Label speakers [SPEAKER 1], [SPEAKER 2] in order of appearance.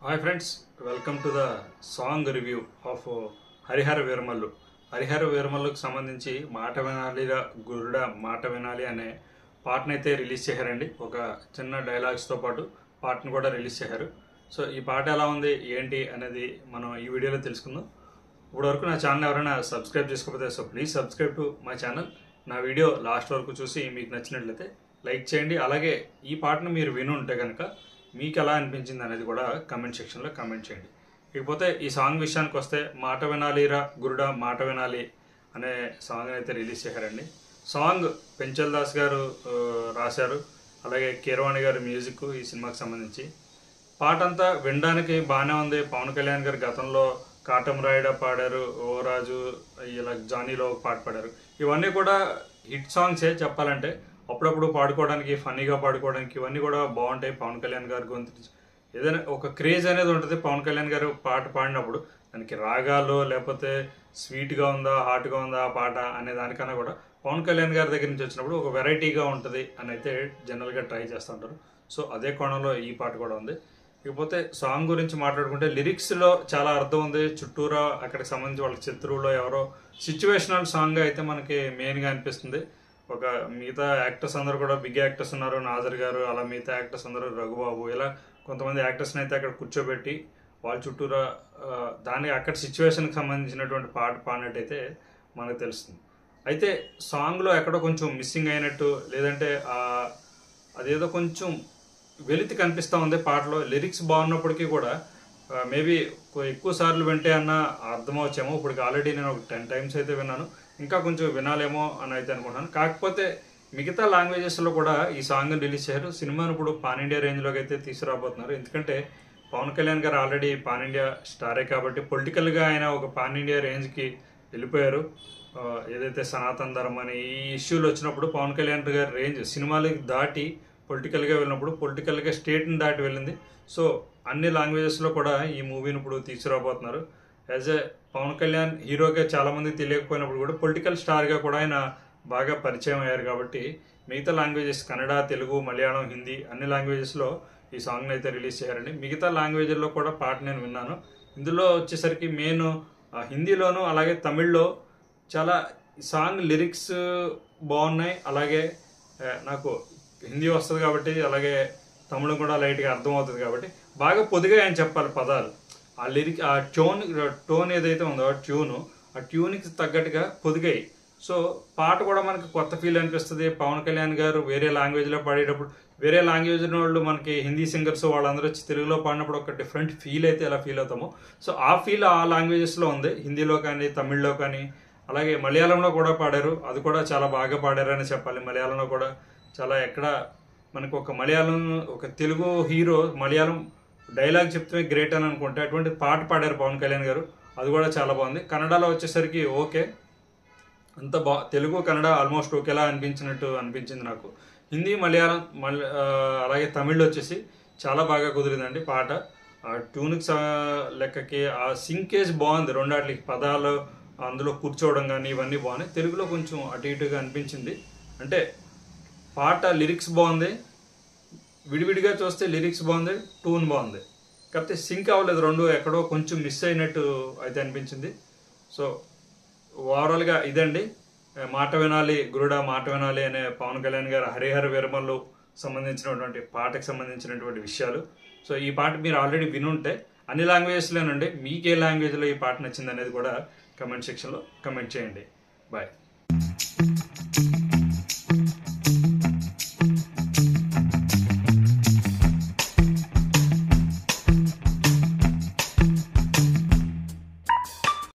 [SPEAKER 1] Hi friends, welcome to the song review of Harihara Veeramallu. Harihara వీరమల్లుకు సంబంధించి మాట వినాలిరా గురుడా మాట వినాలి అనే పాటను అయితే రిలీజ్ చేశారండి. ఒక చిన్న డైలాగ్స్తో పాటు పాటను కూడా రిలీజ్ చేశారు. సో ఈ పాట ఎలా ఉంది ఏంటి అనేది మనం ఈ వీడియోలో తెలుసుకుందాం. ఇప్పటివరకు నా ఛానల్ ఎవరైనా సబ్స్క్రైబ్ చేసుకోకపోతే please subscribe to my channel. నా వీడియో లాస్ట్ వరకు చూసి మీకు నచ్చినట్లయితే లైక్ చేయండి. అలాగే ఈ పాటను మీరు విని ఉంటే కనుక మీకు ఎలా అనిపించింది అనేది కూడా కమెంట్ సెక్షన్లో కమెంట్ చేయండి. ఇకపోతే ఈ సాంగ్ విషయానికి వస్తే మాట వినాలిరా గురుడా మాట వినాలి అనే సాంగ్ అయితే రిలీజ్ చేశారండి. సాంగ్ పెంచల్ దాస్ గారు రాశారు, అలాగే కీరవాణి గారు మ్యూజిక్ ఈ సినిమాకి సంబంధించి. పాట అంతా వినడానికి బాగానే ఉంది. పవన్ కళ్యాణ్ గారు గతంలో కాటం రాయుడా పాడారు, ఓ రాజు, ఇలా జానీలో పాట పాడారు. ఇవన్నీ కూడా హిట్ సాంగ్సే చెప్పాలంటే. అప్పుడప్పుడు పాడుకోవడానికి, ఫన్నీగా పాడుకోవడానికి ఇవన్నీ కూడా బాగుంటాయి. పవన్ కళ్యాణ్ గారి గొంతు ఏదైనా ఒక క్రేజ్ అనేది ఉంటుంది. పవన్ కళ్యాణ్ గారు పాట పాడినప్పుడు దానికి రాగాలు లేకపోతే స్వీట్గా ఉందా హాట్గా ఉందా ఆ పాట అనే దానికన్నా కూడా పవన్ కళ్యాణ్ గారి దగ్గర నుంచి వచ్చినప్పుడు ఒక వెరైటీగా ఉంటుంది అని అయితే జనరల్గా ట్రై చేస్తుంటారు. సో అదే కోణంలో ఈ పాట కూడా ఉంది. ఇకపోతే సాంగ్ గురించి మాట్లాడుకుంటే లిరిక్స్లో చాలా అర్థం ఉంది. చుట్టూరా అక్కడికి సంబంధించి వాళ్ళ శత్రువులో ఎవరో సిచ్యువేషనల్ సాంగ్ అయితే మనకి మెయిన్గా అనిపిస్తుంది. ఒక మిగతా యాక్టర్స్ అందరూ కూడా బిగ్ యాక్టర్స్ ఉన్నారు, నాజర్ గారు, అలా మిగతా యాక్టర్స్ అందరూ రఘుబాబు, ఇలా కొంతమంది యాక్టర్స్ని అయితే అక్కడ కూర్చోబెట్టి వాళ్ళ చుట్టూరా దానికి అక్కడ సిచ్యువేషన్కి సంబంధించినటువంటి పాట పాడినట్టయితే మనకు తెలుస్తుంది. అయితే సాంగ్లో ఎక్కడో కొంచెం మిస్సింగ్ అయినట్టు, లేదంటే అదేదో కొంచెం వెలితి కనిపిస్తూ ఉంది పాటలో. లిరిక్స్ బాగున్నప్పటికీ కూడా మేబీ ఎక్కువ సార్లు వింటే అన్న అర్థమవచ్చేమో. ఇప్పటికి ఆల్రెడీ నేను ఒక 10 times అయితే విన్నాను, ఇంకా కొంచెం వినాలేమో అని అయితే అనుకుంటున్నాను. కాకపోతే మిగతా లాంగ్వేజెస్లో కూడా ఈ సాంగ్ని రిలీజ్ చేశారు. సినిమాను ఇప్పుడు పాన్ ఇండియా రేంజ్లోకి అయితే తీసుకురాబోతున్నారు. ఎందుకంటే పవన్ కళ్యాణ్ గారు ఆల్రెడీ పాన్ ఇండియా స్టారే కాబట్టి పొలిటికల్గా ఆయన ఒక పాన్ ఇండియా రేంజ్కి వెళ్ళిపోయారు. ఏదైతే సనాతన ధర్మం అని ఈ ఇష్యూలు వచ్చినప్పుడు పవన్ కళ్యాణ్ గారి రేంజ్ సినిమాలకి దాటి పొలిటికల్గా వెళ్ళినప్పుడు పొలిటికల్గా స్టేట్ని దాటి వెళ్ళింది. సో అన్ని లాంగ్వేజెస్లో కూడా ఈ మూవీని ఇప్పుడు తీసుకురాబోతున్నారు. యాజ్ ఏ పవన్ కళ్యాణ్ హీరోగా చాలామంది తెలియకపోయినప్పుడు కూడా పొలిటికల్ స్టార్గా కూడా ఆయన బాగా పరిచయం అయ్యారు. కాబట్టి మిగతా లాంగ్వేజెస్ కన్నడ, తెలుగు, మలయాళం, హిందీ అన్ని లాంగ్వేజెస్లో ఈ సాంగ్ని అయితే రిలీజ్ చేశారండి. మిగతా లాంగ్వేజ్ల్లో కూడా పాట నేను విన్నాను. ఇందులో వచ్చేసరికి మెయిన్ హిందీలోను అలాగే తమిళ్లో చాలా సాంగ్ లిరిక్స్ బాగున్నాయి. అలాగే నాకు హిందీ వస్తుంది కాబట్టి, అలాగే తమిళం కూడా లైట్గా అర్థమవుతుంది కాబట్టి బాగా పొదిగా ఆయన చెప్పాలి పదాలు. ఆ లిరిక్ ఆ టోన్ ఏదైతే ఉందో ఆ ట్యూన్కి తగ్గట్టుగా పొదిగాయి. సో పాట కూడా మనకి కొత్త ఫీల్ అనిపిస్తుంది. పవన్ కళ్యాణ్ గారు వేరే లాంగ్వేజ్లో పాడేటప్పుడు, వేరే లాంగ్వేజ్ వాళ్ళు మనకి హిందీ సింగర్స్ వాళ్ళందరూ వచ్చి తెలుగులో పాడినప్పుడు ఒక డిఫరెంట్ ఫీల్ అయితే ఎలా ఫీల్ అవుతామో, సో ఆ ఫీల్ ఆ లాంగ్వేజెస్లో ఉంది. హిందీలో కానీ, తమిళ్లో కానీ, అలాగే మలయాళంలో కూడా పాడారు. అది కూడా చాలా బాగా పాడారని చెప్పాలి. మలయాళంలో కూడా చాలా ఎక్కడ మనకు ఒక మలయాళం, ఒక తెలుగు హీరో మలయాళం డైలాగ్ చెప్తే గ్రేట్ అని అనుకుంటే అటువంటి పాట పాడారు పవన్ కళ్యాణ్ గారు. అది కూడా చాలా బాగుంది. కన్నడలో వచ్చేసరికి ఓకే, అంత తెలుగు కన్నడ ఆల్మోస్ట్ ఒకేలా అనిపించింది నాకు. హిందీ, మలయాళం, అలాగే తమిళ్ వచ్చేసి చాలా బాగా కుదిరిందండి పాట. ట్యూన్కి లెక్కకి ఆ సింకేజ్ బాగుంది. రెండాట్లకి పదాలు అందులో కూర్చోవడం కానీ ఇవన్నీ బాగున్నాయి. తెలుగులో కొంచెం అటు ఇటుగా అనిపించింది. అంటే పాట లిరిక్స్ బాగుంది, విడివిడిగా చూస్తే లిరిక్స్ బాగుంది, ట్యూన్ బాగుంది, కాకపోతే సింక్ అవ్వలేదు. రెండు ఎక్కడో కొంచెం మిస్ అయినట్టు అయితే అనిపించింది. సో ఓవరాల్గా ఇదండి మాట వినాలి గురుడా మాట వినాలి అనే పవన్ కళ్యాణ్ గారు హరిహర వీరమల్లు సంబంధించినటువంటి పాటకు సంబంధించినటువంటి విషయాలు. సో ఈ పాట మీరు ఆల్రెడీ వినుంటే అన్ని లాంగ్వేజెస్లోనండి, మీకు ఏ లాంగ్వేజ్లో ఈ పాట నచ్చింది అనేది కూడా కమెంట్ సెక్షన్లో కమెంట్ చేయండి. బాయ్.